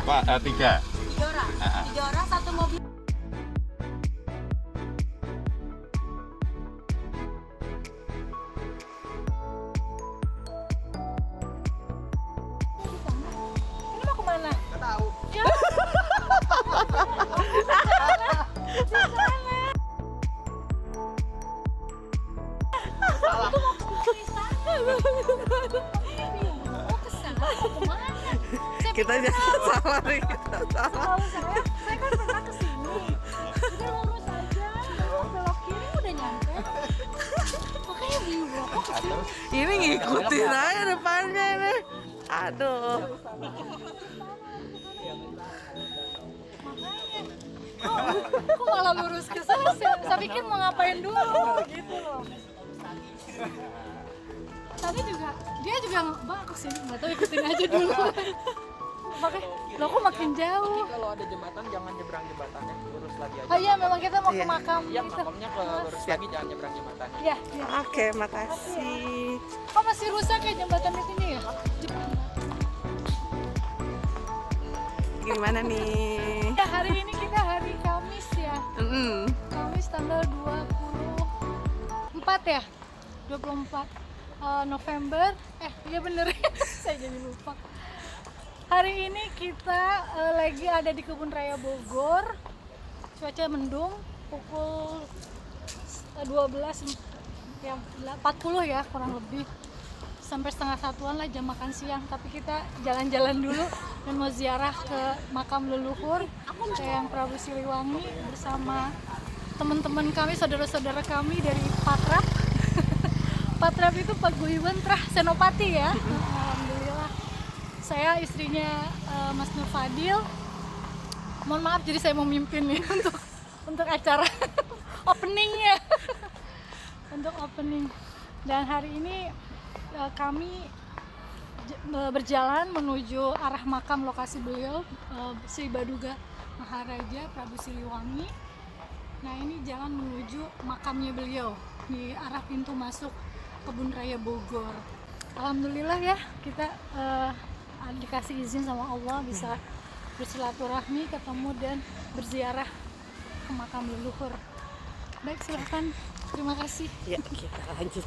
berapa? Tiga. 3 orang. 3 orang satu mobil. Ini mau kemana? Nggak tahu. Ya. Salah. Oh, kesana. Mau kemana? Kita jangan salah nih, kita salah. Setahu saya kan pernah kesini. Udah lurus aja, belok kiri udah nyampe. Makanya bingung kok kesini. Ini ngikutin aja depannya nih. Aduh. Kok malah lurus ke sana? Saya pikir mau ngapain dulu gitu loh. Tadi juga dia juga bang aku sini nggak tahu ikutin aja dulu. Makanya lo kok makin jauh. Kalau ada jembatan jangan nyebrang jembatannya, lurus lagi aja. Oh iya memang kita mau ke Iya. makam Iya, gitu. makamnya ke lurus lagi, jangan nyebrang jembatannya. Iya, iya. Oke, makasih. Oh masih rusak ya jembatan di sini ya? Gimana nih? Ya hari ini kita hari Kamis ya. Kamis tanggal 24 ya? 24 November. Iya bener. Saya jadi lupa. Hari ini kita lagi ada di Kebun Raya Bogor. Cuaca mendung, pukul 12 ya 40 ya kurang lebih. Sampai setengah satuan lah jam makan siang, tapi kita jalan-jalan dulu dan mau ziarah ke makam leluhur Eyang Prabu Siliwangi bersama teman-teman kami, saudara-saudara kami dari Patrap. Patrap itu paguyuban Trah Senopati ya. Alhamdulillah. Saya istrinya Mas Nur Fadil. Mohon maaf jadi saya mau mimpin nih untuk acara openingnya. Untuk opening. Dan hari ini kami berjalan menuju arah makam lokasi beliau, Sri Baduga Maharaja Prabu Siliwangi. Nah ini jalan menuju makamnya beliau di arah pintu masuk Kebun Raya Bogor. Alhamdulillah ya kita dikasih izin sama Allah bisa bersilaturahmi, ketemu dan berziarah ke makam leluhur. Baik silahkan, terima kasih. Ya kita lanjut.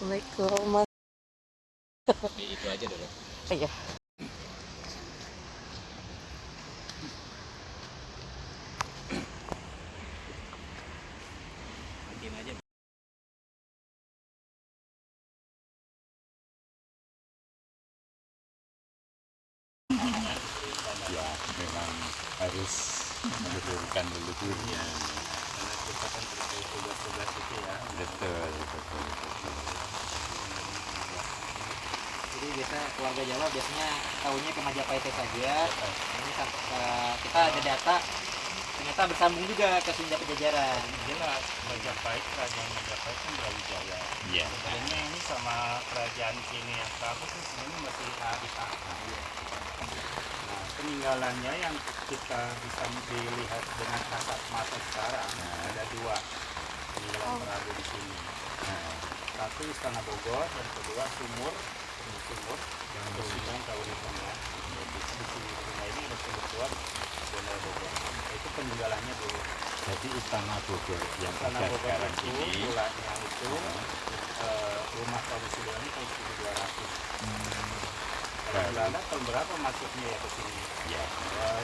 Assalamualaikum. Itu aja dulu. Iya. Matiin aja. Ya, memang harus meluhurkan leluhurnya. Karena kita kan terkait tugas-tugas itu ya. Betul. Jadi biasa keluarga Jawa biasanya tahunya ke Majapahit saja. Ini kita ada data ternyata bersambung juga ke Sunda Pajajaran. Jelas, Majapahit, kerajaan Majapahit kan Brawijaya. Iya. Sebenarnya ini sama kerajaan sini yang Prabu itu sebenarnya masih ditata. Nah, peninggalannya yang kita bisa dilihat dengan kasat mata sekarang ada dua peninggalan Prabu di sini. Nah, satu Istana Bogor, dan kedua sumur yang bersihkan Kauripan ya. Di sini rumah ini ada sumur kuat Istana Bogor. Itu peninggalannya dulu. Jadi Istana Bogor yang Istana ada Bogor sekarang itu ini. mulanya itu rumah Prabu Siliwangi tahun 1200. Kalau Belanda tahun berapa masuknya ya ke sini? Ya.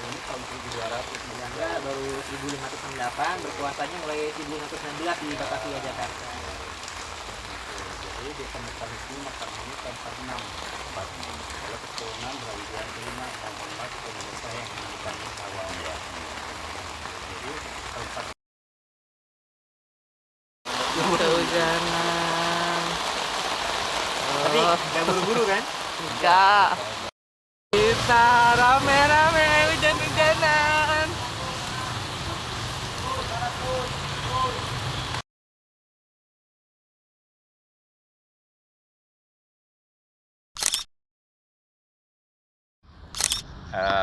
Ini tahun 1200. Belanda baru 1568, berkuasanya mulai 1519 di Batavia, Jakarta. Jadi ditemukan di sini makam ini tahun 46. Kalau keturunan Brawijaya kelima, Bang Hormat, pemirsa yang menikahi awal. Ya. Jadi tahun 46. Kehujanan. Tapi nggak buru-buru kan? Enggak. Kita rame-rame hujan-hujanan.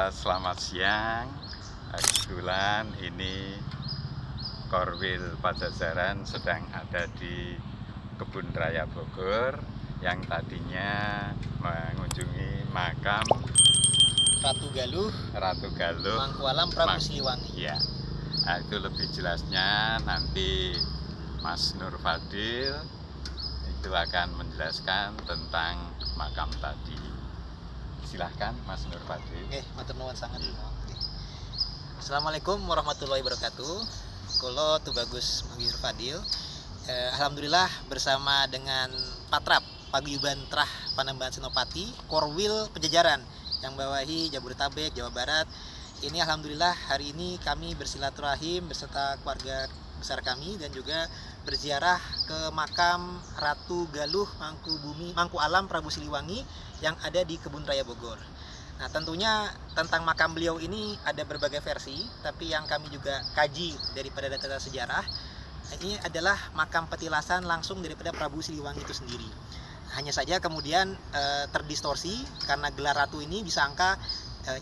Selamat siang. Kebetulan ini Korwil Pajajaran sedang ada di Kebun Raya Bogor yang tadinya mengunjungi makam Ratu Galuh, Mangku Alam Prabu Siliwangi. Ya, nah, itu lebih jelasnya nanti Mas Nur Fadil itu akan menjelaskan tentang makam tadi. Silahkan Mas Nur Fadil. Oke, matur nuwun sangat. Assalamualaikum warahmatullahi wabarakatuh. Kulo Tubagus Nur Fadil. Alhamdulillah bersama dengan Patrap Paguyuban Trah Panembahan Senopati Korwil Pajajaran yang bawahi Jabodetabek, Jawa Barat. Ini alhamdulillah hari ini kami bersilaturahim beserta keluarga besar kami dan juga berziarah ke makam Ratu Galuh Mangku Alam Prabu Siliwangi yang ada di Kebun Raya Bogor. Nah, tentunya tentang makam beliau ini ada berbagai versi, tapi yang kami juga kaji daripada data sejarah, ini adalah makam petilasan langsung daripada Prabu Siliwangi itu sendiri. Hanya saja kemudian terdistorsi karena gelar ratu ini disangka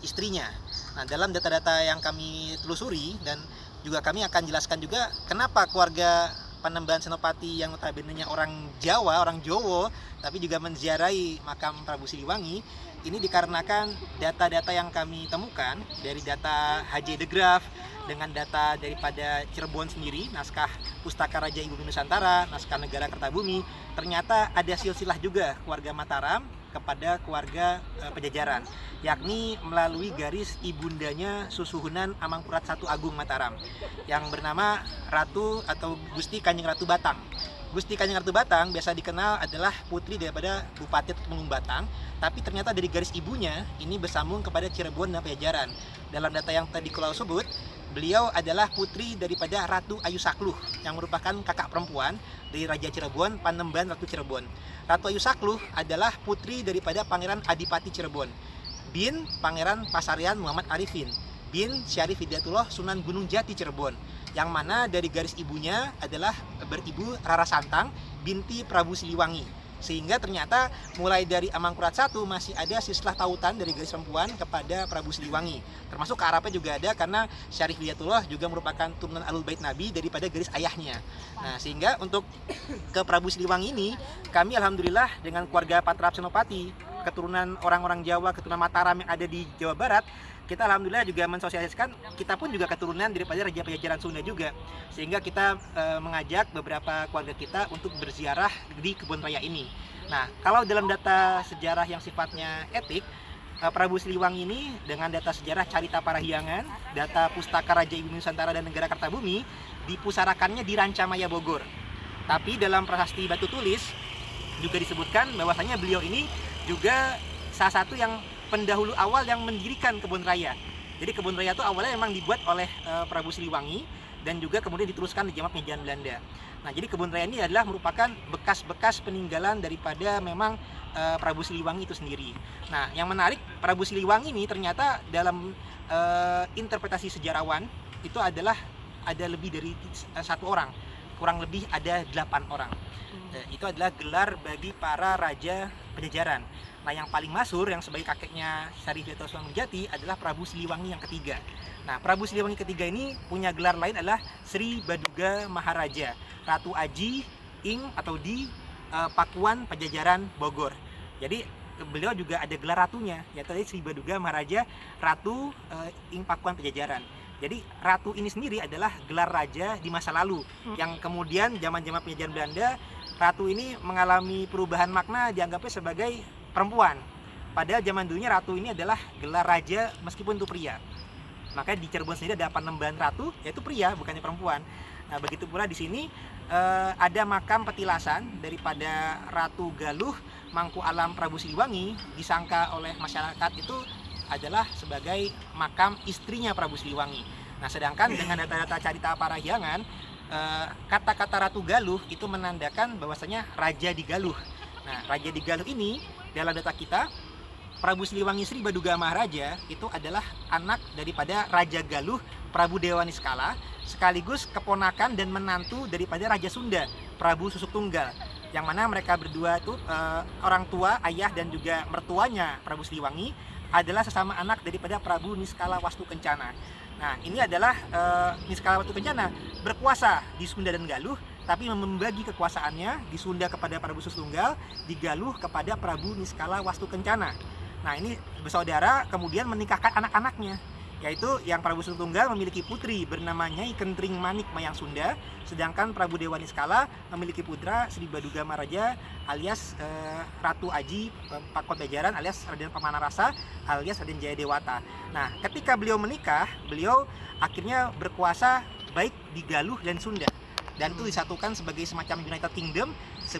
istrinya. Nah, dalam data-data yang kami telusuri dan juga kami akan jelaskan juga kenapa keluarga Panembahan Senopati yang notabene orang Jawa, orang Jowo, tapi juga menziarahi makam Prabu Siliwangi. Ini dikarenakan data-data yang kami temukan dari data HJ de Graaf dengan data daripada Cirebon sendiri, naskah Pustaka Raja Ibu Nusantara, naskah Negara Kertabumi, ternyata ada silsilah juga keluarga Mataram kepada keluarga Pajajaran, yakni melalui garis ibundanya Susuhunan Amangkurat I Agung Mataram yang bernama Ratu atau Gusti Kanjeng Ratu Batang. Gusti Kanjeng Ratu Batang biasa dikenal adalah putri daripada Bupati Temenggung Batang, tapi ternyata dari garis ibunya ini bersambung kepada Cirebon dan Pajajaran. Dalam data yang tadi kalau sebut, beliau adalah putri daripada Ratu Ayu Sakluh yang merupakan kakak perempuan dari Raja Cirebon, Panembahan Ratu Cirebon. Ratu Ayu Sakluh adalah putri daripada Pangeran Adipati Cirebon, bin Pangeran Pasarian Muhammad Arifin, bin Syarif Hidayatullah Sunan Gunung Jati Cirebon, yang mana dari garis ibunya adalah beribu Rara Santang binti Prabu Siliwangi. Sehingga ternyata mulai dari Amangkurat I masih ada silsilah tautan dari garis perempuan kepada Prabu Siliwangi. Termasuk ke Arabnya juga ada karena Syarif Hidayatullah juga merupakan turunan Alul Bait Nabi daripada garis ayahnya. Nah, sehingga untuk ke Prabu Siliwangi ini kami alhamdulillah dengan keluarga Patrap Senopati, keturunan orang-orang Jawa, keturunan Mataram yang ada di Jawa Barat, kita alhamdulillah juga mensosialisasikan kita pun juga keturunan daripada Raja Pajajaran Sunda juga, sehingga kita mengajak beberapa keluarga kita untuk berziarah di Kebun Raya ini. Nah, kalau dalam data sejarah yang sifatnya etik, Prabu Siliwangi ini dengan data sejarah Carita Parahyangan, data Pustaka Raja Ibu Nusantara dan Negara Kertabumi, dipusarakannya di Rancamaya Bogor. Tapi dalam prasasti batu tulis juga disebutkan bahwasanya beliau ini juga salah satu yang pendahulu awal yang mendirikan Kebun Raya. Jadi Kebun Raya itu awalnya memang dibuat oleh Prabu Siliwangi dan juga kemudian diteruskan di zaman penjajahan Belanda. Nah, jadi Kebun Raya ini adalah merupakan bekas-bekas peninggalan daripada memang Prabu Siliwangi itu sendiri. Nah, yang menarik Prabu Siliwangi ini ternyata dalam interpretasi sejarawan itu adalah ada lebih dari satu orang, kurang lebih ada 8 orang. Itu adalah gelar bagi para raja Pajajaran. Nah, yang paling masyhur yang sebagai kakeknya Syarif Hidayatullah Sunan Gunung Jati adalah Prabu Siliwangi yang ketiga. Nah, Prabu Siliwangi ketiga ini punya gelar lain adalah Sri Baduga Maharaja, Ratu Aji Ing atau di Pakuan Pajajaran Bogor. Jadi beliau juga ada gelar ratunya, yaitu Sri Baduga Maharaja Ratu Ing Pakuan Pajajaran. Jadi ratu ini sendiri adalah gelar raja di masa lalu yang kemudian zaman-zaman penjajahan Belanda, ratu ini mengalami perubahan makna, dianggapnya sebagai perempuan. Padahal zaman dulunya ratu ini adalah gelar raja meskipun itu pria. Makanya di Cirebon sendiri ada Panembahan Ratu, yaitu pria bukannya perempuan. Nah, begitu pula di sini ada makam petilasan daripada Ratu Galuh Mangku Alam Prabu Siliwangi, disangka oleh masyarakat itu adalah sebagai makam istrinya Prabu Siliwangi. Nah, sedangkan dengan data-data Carita Parahyangan, kata-kata Ratu Galuh itu menandakan bahwasanya Raja di Galuh. Nah, Raja di Galuh ini dalam data kita, Prabu Siliwangi Sri Baduga Maharaja itu adalah anak daripada Raja Galuh Prabu Dewa Niskala, sekaligus keponakan dan menantu daripada Raja Sunda Prabu Susuk Tunggal, yang mana mereka berdua itu orang tua, ayah dan juga mertuanya Prabu Siliwangi adalah sesama anak daripada Prabu Niskala Wastukencana. Nah, ini adalah Niskala Wastukencana berkuasa di Sunda dan Galuh, tapi membagi kekuasaannya di Sunda kepada Prabu Susunggal, di Galuh kepada Prabu Niskala Wastukencana. Nah, ini bersaudara kemudian menikahkan anak-anaknya, yaitu yang Prabu Susunggal memiliki putri bernama Nyai Kentring Manik Mayang Sunda, sedangkan Prabu Dewa Niskala memiliki putra Sri Baduga Maraja alias Ratu Aji Pakot Bajaran alias Raden Pamanarasa alias Raden Jaya Dewata. Nah, ketika beliau menikah, beliau akhirnya berkuasa baik di Galuh dan Sunda, dan itu disatukan sebagai semacam United Kingdom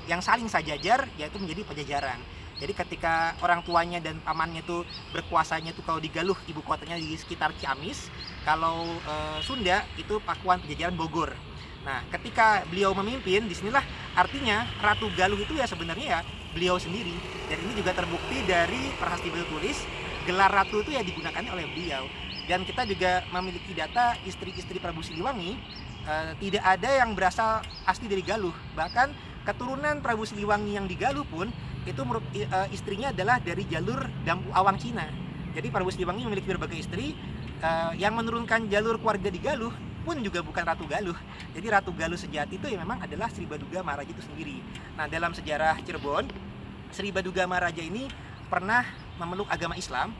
yang saling sajajar, yaitu menjadi Pajajaran. Jadi ketika orang tuanya dan pamannya itu berkuasanya itu kalau di Galuh ibu kotanya di sekitar Ciamis, kalau Sunda itu Pakuan Pajajaran Bogor. Nah, ketika beliau memimpin, disinilah artinya Ratu Galuh itu ya sebenarnya ya beliau sendiri. Dan ini juga terbukti dari prasasti beliau tulis, gelar ratu itu ya digunakan oleh beliau. Dan kita juga memiliki data istri-istri Prabu Siliwangi tidak ada yang berasal asli dari Galuh. Bahkan keturunan Prabu Siliwangi yang di Galuh pun itu istrinya adalah dari jalur Dampu Awang Cina. Jadi Prabu Siliwangi memiliki berbagai istri. Yang menurunkan jalur keluarga di Galuh pun juga bukan Ratu Galuh. Jadi Ratu Galuh sejati itu ya memang adalah Sri Baduga Maharaja itu sendiri. Nah, dalam sejarah Cirebon, Sri Baduga Maharaja ini pernah memeluk agama Islam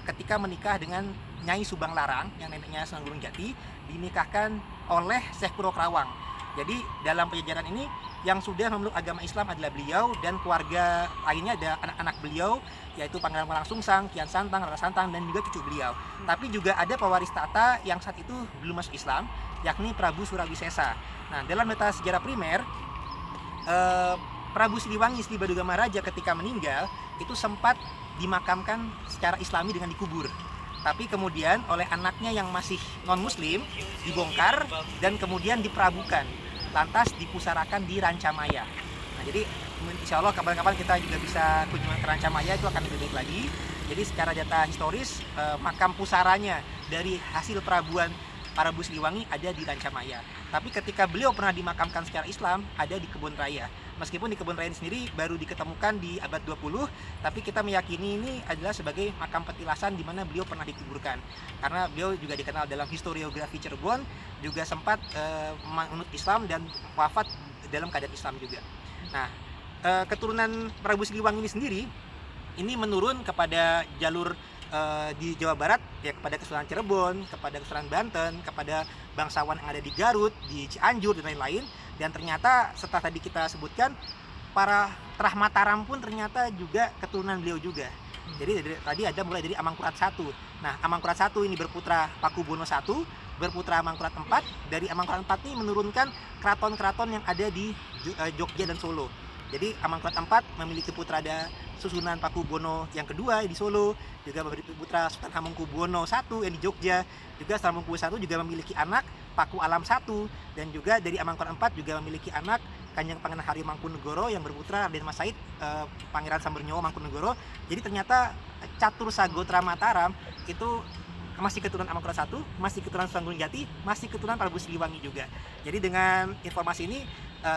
ketika menikah dengan Nyai Subang Larang yang neneknya Sunan Gunung Jati, dinikahkan oleh Syekh Kuro Krawang. Jadi dalam Pajajaran ini yang sudah memeluk agama Islam adalah beliau, dan keluarga lainnya ada anak-anak beliau, yaitu Pangeran Walang Sungsang, Kian Santang, Rara Santang, dan juga cucu beliau. Tapi juga ada pewaris tahta yang saat itu belum masuk Islam, yakni Prabu Surawisesa. Nah, dalam data sejarah primer, Prabu Siliwangi Sri Baduga Maharaja ketika meninggal itu sempat dimakamkan secara Islami dengan dikubur. Tapi kemudian oleh anaknya yang masih non-muslim dibongkar dan kemudian diprabukan, lantas dipusarakan di Rancamaya. Nah, jadi insya Allah kapan-kapan kita juga bisa kunjungan ke Rancamaya, itu akan lebih baik lagi. Jadi secara data historis makam pusaranya dari hasil perabuan Prabu Siliwangi ada di Rancamaya. Tapi ketika beliau pernah dimakamkan secara Islam ada di Kebun Raya. Meskipun di Kebun Raya ini sendiri baru diketemukan di abad 20, tapi kita meyakini ini adalah sebagai makam petilasan di mana beliau pernah dikuburkan. Karena beliau juga dikenal dalam historiografi Cirebon, juga sempat menganut Islam dan wafat dalam keadaan Islam juga. Nah, keturunan Prabu Siliwangi ini sendiri ini menurun kepada jalur di Jawa Barat, ya kepada Kesultanan Cirebon, kepada Kesultanan Banten, kepada bangsawan yang ada di Garut, di Cianjur dan lain-lain. Dan ternyata setelah tadi kita sebutkan, para Trah Mataram pun ternyata juga keturunan beliau juga. Jadi tadi ada mulai dari Amangkurat I. Nah, Amangkurat I ini berputra Pakubono I, berputra Amangkurat IV. Dari Amangkurat IV ini menurunkan keraton-keraton yang ada di Jogja dan Solo. Jadi Amangkurat IV memiliki putra ada susunan Pakubono yang kedua di Solo, juga memiliki putra Sultan Hamengkubuwono I yang di Jogja, juga Sultan Hamengkubuwono I juga memiliki anak Paku Alam I, dan juga dari Amangkurat IV juga memiliki anak Kanjeng Pangeran Haryo Mangkunegoro yang berputra Raden Mas Said Pangeran Sambernyowo Mangkunegoro. Jadi ternyata Catur Sagotra Mataram itu masih keturunan Amangkurat I, masih keturunan Sunan Gunung Jati, masih keturunan Prabu Siliwangi juga. Jadi dengan informasi ini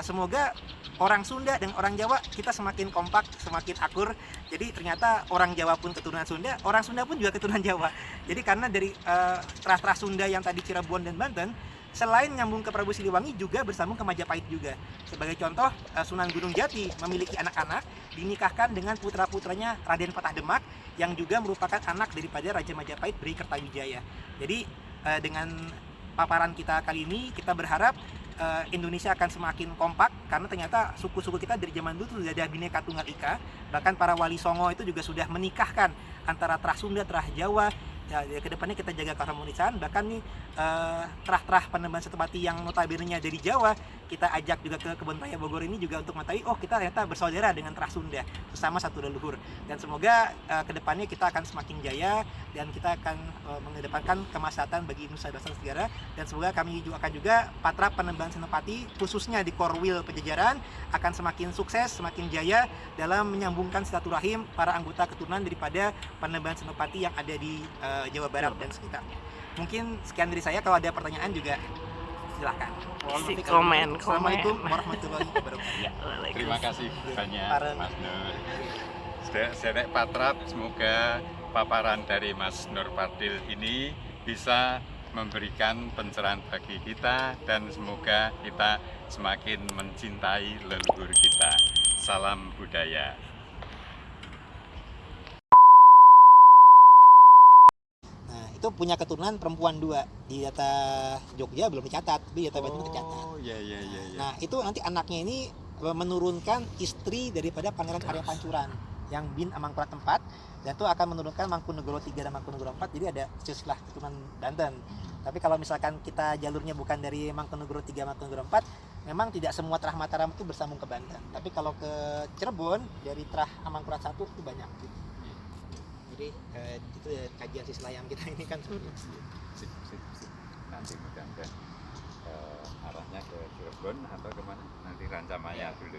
semoga orang Sunda dan orang Jawa kita semakin kompak, semakin akur. Jadi ternyata orang Jawa pun keturunan Sunda, orang Sunda pun juga keturunan Jawa. Jadi karena dari Trah-Trah Sunda yang tadi Cirebon dan Banten, selain nyambung ke Prabu Siliwangi juga bersambung ke Majapahit juga. Sebagai contoh, Sunan Gunung Jati memiliki anak-anak, dinikahkan dengan putra-putranya Raden Patah Demak yang juga merupakan anak daripada Raja Majapahit Beri Kertawijaya. Jadi dengan paparan kita kali ini, kita berharap Indonesia akan semakin kompak, karena ternyata suku-suku kita dari zaman dulu sudah ada Bhinneka Tunggal Ika. Bahkan para wali songo itu juga sudah menikahkan antara Trah Sunda, Trah Jawa. Ya, kedepannya kita jaga keharmonisan. Bahkan nih Trah-Trah Panembahan Senopati yang notabene-nya dari Jawa, kita ajak juga ke Kebun Raya Bogor ini juga untuk mengetahui, oh kita ternyata bersaudara dengan Trah Sunda, sesama satu leluhur. Dan semoga kedepannya kita akan semakin jaya, dan kita akan mengedepankan kemaslahatan bagi nusa bangsa negara. Dan semoga kami juga akan Patrap Panembahan Senopati khususnya di Korwil Pajajaran akan semakin sukses, semakin jaya dalam menyambungkan silaturahim para anggota keturunan daripada Panembahan Senopati yang ada di Jawa Barat dan sekitarnya. Mungkin sekian dari saya, kalau ada pertanyaan juga silakan. Komen. Assalamualaikum warahmatullahi wabarakatuh. Terima kasih banyak Mas Nur. Sedek Patrap, semoga paparan dari Mas Nur Fadil ini bisa memberikan pencerahan bagi kita dan semoga kita semakin mencintai leluhur kita. Salam budaya. Nah, itu punya keturunan perempuan 2. Di data Jogja belum dicatat, tapi di data Bandung tercatat. Oh, iya iya iya. Nah, itu nanti anaknya ini menurunkan istri daripada Pangeran Arya Pancuran yang bin Amangkurat IV, dan itu akan menurunkan Mangkunegoro III dan Mangkunegoro IV, jadi ada silsilah keturunan Banten. Tapi kalau misalkan kita jalurnya bukan dari Mangkunegoro III, Mangkunegoro IV, memang tidak semua Trah Mataram itu bersambung ke Banten. Tapi kalau ke Cirebon dari Trah Amangkurat I itu banyak gitu. Jadi itu ya kajian silsilah yang kita ini kan. Sip. Nanti mudah-mudahan arahnya ke Cirebon atau kemana? Nanti Rancamaya dulu.